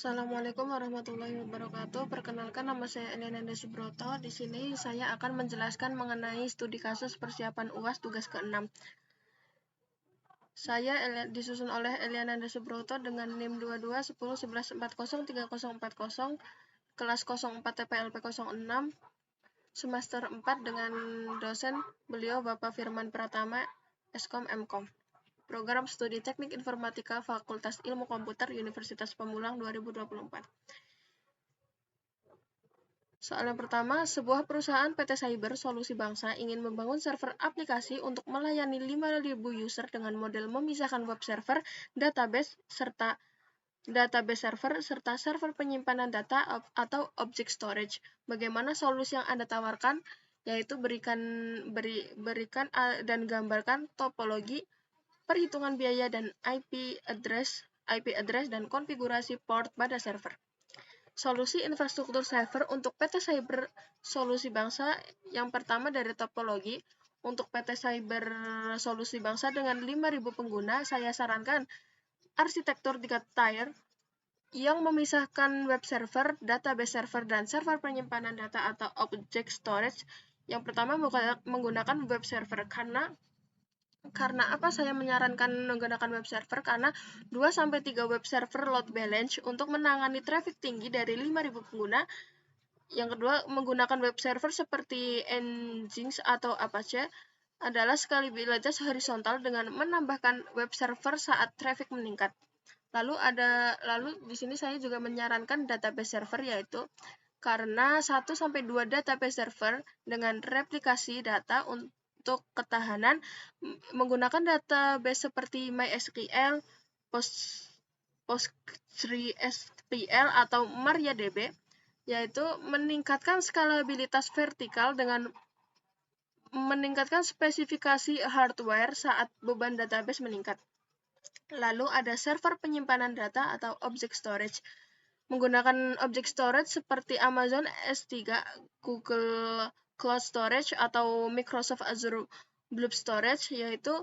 Assalamualaikum warahmatullahi wabarakatuh. Perkenalkan, nama saya Eliananda Subroto. Di sini saya akan menjelaskan mengenai studi kasus persiapan UAS tugas ke-6. Saya disusun oleh Eliananda Subroto dengan NIM 221011403040, kelas 04 TPLP 06, semester 4 dengan dosen beliau Bapak Firman Pratama, Eskom Mkom. Program Studi Teknik Informatika Fakultas Ilmu Komputer Universitas Pamulang 2024. Soal yang pertama, sebuah perusahaan PT Cyber Solusi Bangsa ingin membangun server aplikasi untuk melayani 5.000 user dengan model memisahkan web server, database serta server penyimpanan data atau object storage. Bagaimana solusi yang Anda tawarkan? Yaitu berikan dan gambarkan topologi, perhitungan biaya dan IP address dan konfigurasi port pada server. Solusi infrastruktur server untuk PT Cyber Solusi Bangsa yang pertama dari topologi. Untuk PT Cyber Solusi Bangsa dengan 5.000 pengguna, saya sarankan arsitektur 3 tier yang memisahkan web server, database server, dan server penyimpanan data atau object storage. Yang pertama menggunakan web server. Karena apa saya menyarankan menggunakan web server? Karena 2-3 web server load balance untuk menangani traffic tinggi dari 5.000 pengguna. Yang kedua, menggunakan web server seperti Nginx atau Apache adalah skalabilitas horizontal dengan menambahkan web server saat traffic meningkat. Lalu di sini saya juga menyarankan database server, yaitu karena 1-2 database server dengan replikasi data untuk ketahanan menggunakan database seperti MySQL, PostgreSQL atau MariaDB, yaitu meningkatkan skalabilitas vertikal dengan meningkatkan spesifikasi hardware saat beban database meningkat. Lalu ada server penyimpanan data atau object storage. Menggunakan object storage seperti Amazon S3, Google Cloud Storage atau Microsoft Azure Blob Storage, yaitu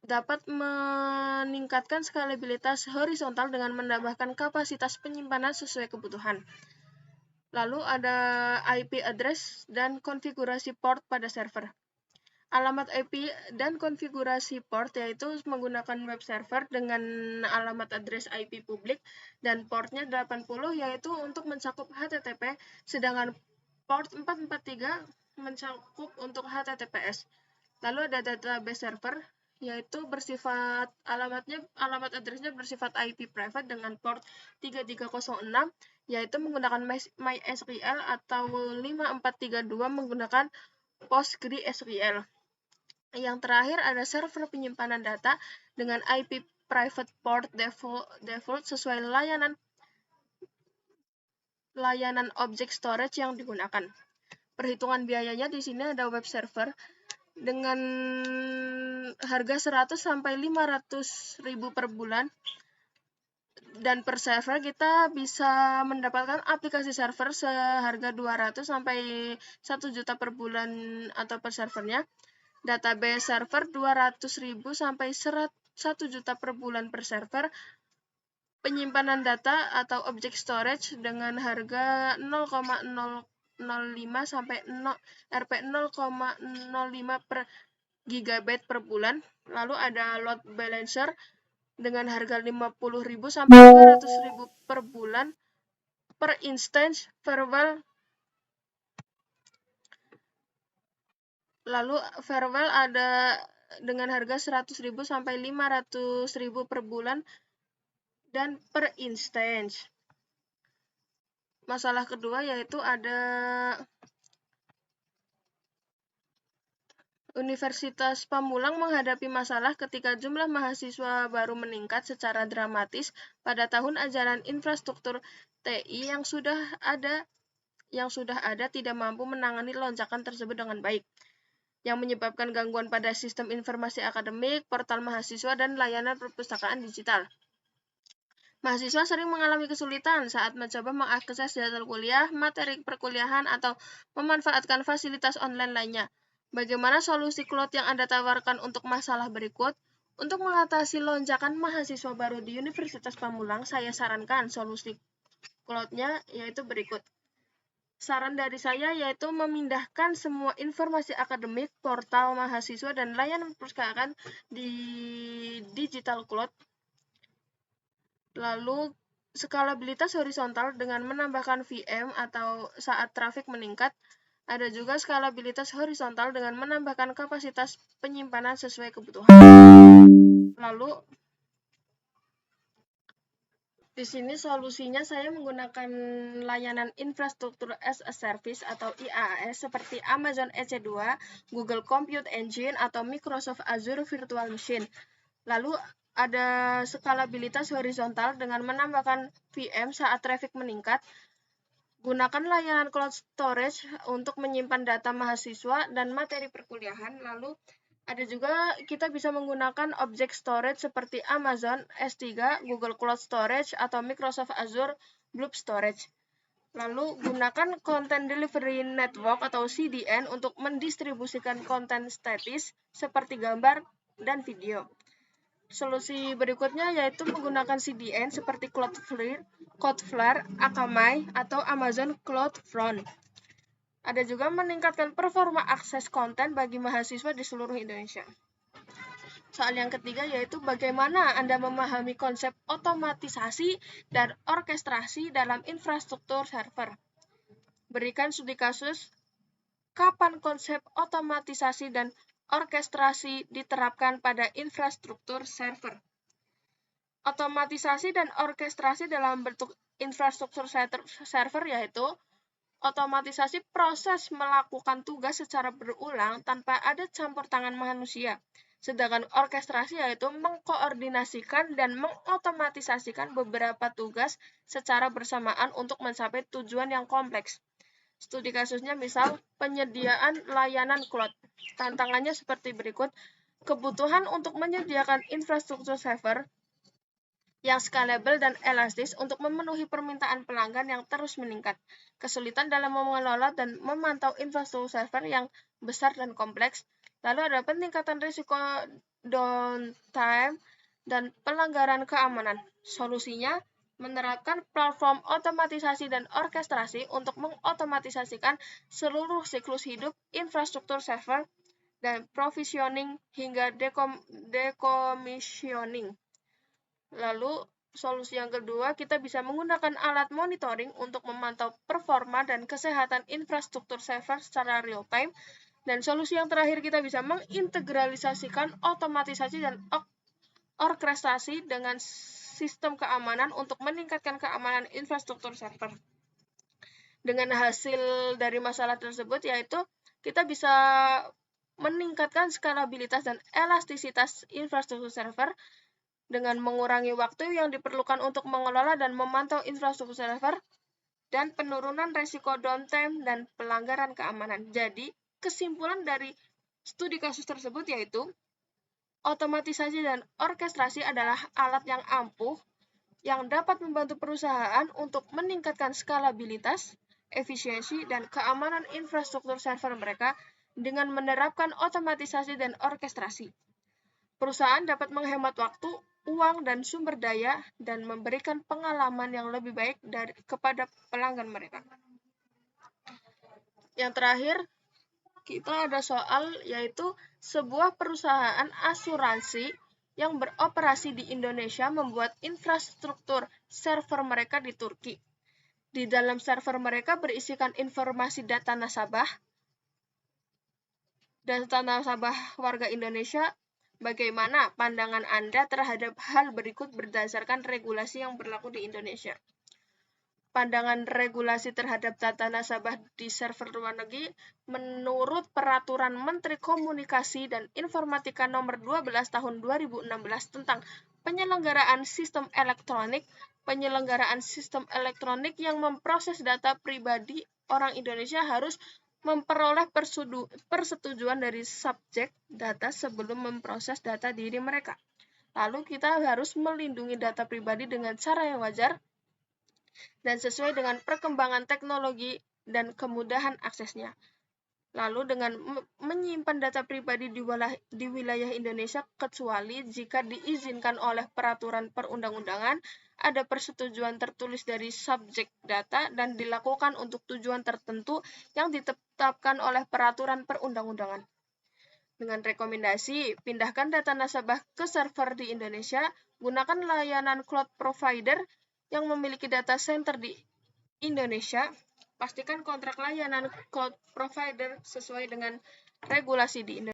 dapat meningkatkan skalabilitas horizontal dengan menambahkan kapasitas penyimpanan sesuai kebutuhan. Lalu ada IP address dan konfigurasi port pada server. Alamat IP dan konfigurasi port yaitu menggunakan web server dengan alamat address IP publik dan portnya 80, yaitu untuk mencakup HTTP, sedangkan port 443 mencakup untuk HTTPS. Lalu ada database server, yaitu alamat addressnya bersifat IP private dengan port 3306, yaitu menggunakan MySQL atau 5432 menggunakan PostgreSQL. Yang terakhir ada server penyimpanan data dengan IP private port default sesuai layanan object storage yang digunakan. Perhitungan biayanya di sini ada web server dengan harga 100-500 ribu per bulan, dan per server kita bisa mendapatkan aplikasi server seharga 200-1 juta per bulan atau per servernya. Database server 200.000 sampai 1 juta per bulan per server. Penyimpanan data atau object storage dengan harga 0,005 sampai Rp 0,05 per gigabyte per bulan. Lalu ada load balancer dengan harga 50.000 sampai 200.000 per bulan per instance firewall. Lalu firewall ada dengan harga 100.000 sampai 500.000 per bulan dan per instance. Masalah kedua yaitu ada Universitas Pamulang menghadapi masalah ketika jumlah mahasiswa baru meningkat secara dramatis pada tahun ajaran infrastruktur TI yang sudah ada tidak mampu menangani lonjakan tersebut dengan baik, yang menyebabkan gangguan pada sistem informasi akademik, portal mahasiswa, dan layanan perpustakaan digital. Mahasiswa sering mengalami kesulitan saat mencoba mengakses jadwal kuliah, materi perkuliahan, atau memanfaatkan fasilitas online lainnya. Bagaimana solusi cloud yang Anda tawarkan untuk masalah berikut? Untuk mengatasi lonjakan mahasiswa baru di Universitas Pamulang, saya sarankan solusi cloud-nya yaitu berikut. Saran dari saya yaitu memindahkan semua informasi akademik, portal mahasiswa, dan layanan perpustakaan di digital cloud. Lalu, skalabilitas horizontal dengan menambahkan VM atau saat trafik meningkat. Ada juga skalabilitas horizontal dengan menambahkan kapasitas penyimpanan sesuai kebutuhan. Lalu, di sini solusinya saya menggunakan layanan infrastruktur as a service atau IaaS seperti Amazon EC2, Google Compute Engine, atau Microsoft Azure Virtual Machine. Lalu ada skalabilitas horizontal dengan menambahkan VM saat traffic meningkat. Gunakan layanan cloud storage untuk menyimpan data mahasiswa dan materi perkuliahan. Lalu ada juga kita bisa menggunakan object storage seperti Amazon S3, Google Cloud Storage, atau Microsoft Azure Blob Storage. Lalu gunakan Content Delivery Network atau CDN untuk mendistribusikan konten statis seperti gambar dan video. Solusi berikutnya yaitu menggunakan CDN seperti Cloudflare, Akamai, atau Amazon CloudFront. Ada juga meningkatkan performa akses konten bagi mahasiswa di seluruh Indonesia. Soal yang ketiga yaitu bagaimana Anda memahami konsep otomatisasi dan orkestrasi dalam infrastruktur server. Berikan studi kasus kapan konsep otomatisasi dan orkestrasi diterapkan pada infrastruktur server. Otomatisasi dan orkestrasi dalam bentuk infrastruktur server yaitu otomatisasi proses melakukan tugas secara berulang tanpa ada campur tangan manusia. Sedangkan orkestrasi yaitu mengkoordinasikan dan mengotomatisasikan beberapa tugas secara bersamaan untuk mencapai tujuan yang kompleks. Studi kasusnya misal penyediaan layanan cloud. Tantangannya seperti berikut. Kebutuhan untuk menyediakan infrastruktur server yang scalable dan elastis untuk memenuhi permintaan pelanggan yang terus meningkat. Kesulitan dalam mengelola dan memantau infrastruktur server yang besar dan kompleks. Lalu ada peningkatan risiko downtime dan pelanggaran keamanan. Solusinya, menerapkan platform otomatisasi dan orkestrasi untuk mengotomatisasikan seluruh siklus hidup infrastruktur server dan provisioning hingga decommissioning. Lalu, solusi yang kedua, kita bisa menggunakan alat monitoring untuk memantau performa dan kesehatan infrastruktur server secara real-time. Dan solusi yang terakhir, kita bisa mengintegralisasikan otomatisasi dan orkestrasi dengan sistem keamanan untuk meningkatkan keamanan infrastruktur server. Dengan hasil dari masalah tersebut, yaitu kita bisa meningkatkan skalabilitas dan elastisitas infrastruktur server, dengan mengurangi waktu yang diperlukan untuk mengelola dan memantau infrastruktur server, dan penurunan risiko downtime dan pelanggaran keamanan. Jadi, kesimpulan dari studi kasus tersebut yaitu, otomatisasi dan orkestrasi adalah alat yang ampuh yang dapat membantu perusahaan untuk meningkatkan skalabilitas, efisiensi, dan keamanan infrastruktur server mereka dengan menerapkan otomatisasi dan orkestrasi. Perusahaan dapat menghemat waktu, uang, dan sumber daya, dan memberikan pengalaman yang lebih baik kepada pelanggan mereka. Yang terakhir, kita ada soal yaitu sebuah perusahaan asuransi yang beroperasi di Indonesia membuat infrastruktur server mereka di Turki. Di dalam server mereka berisikan informasi data nasabah warga Indonesia. Bagaimana pandangan Anda terhadap hal berikut berdasarkan regulasi yang berlaku di Indonesia? Pandangan regulasi terhadap data nasabah di server luar negeri menurut Peraturan Menteri Komunikasi dan Informatika Nomor 12 Tahun 2016 tentang penyelenggaraan sistem elektronik yang memproses data pribadi orang Indonesia harus memperoleh persetujuan dari subjek data sebelum memproses data diri mereka. Lalu kita harus melindungi data pribadi dengan cara yang wajar dan sesuai dengan perkembangan teknologi dan kemudahan aksesnya. Lalu dengan menyimpan data pribadi di wilayah Indonesia kecuali jika diizinkan oleh peraturan perundang-undangan, ada persetujuan tertulis dari subjek data dan dilakukan untuk tujuan tertentu yang ditetapkan oleh peraturan perundang-undangan. Dengan rekomendasi, pindahkan data nasabah ke server di Indonesia, gunakan layanan cloud provider yang memiliki data center di Indonesia, pastikan kontrak layanan cloud provider sesuai dengan regulasi di Indonesia.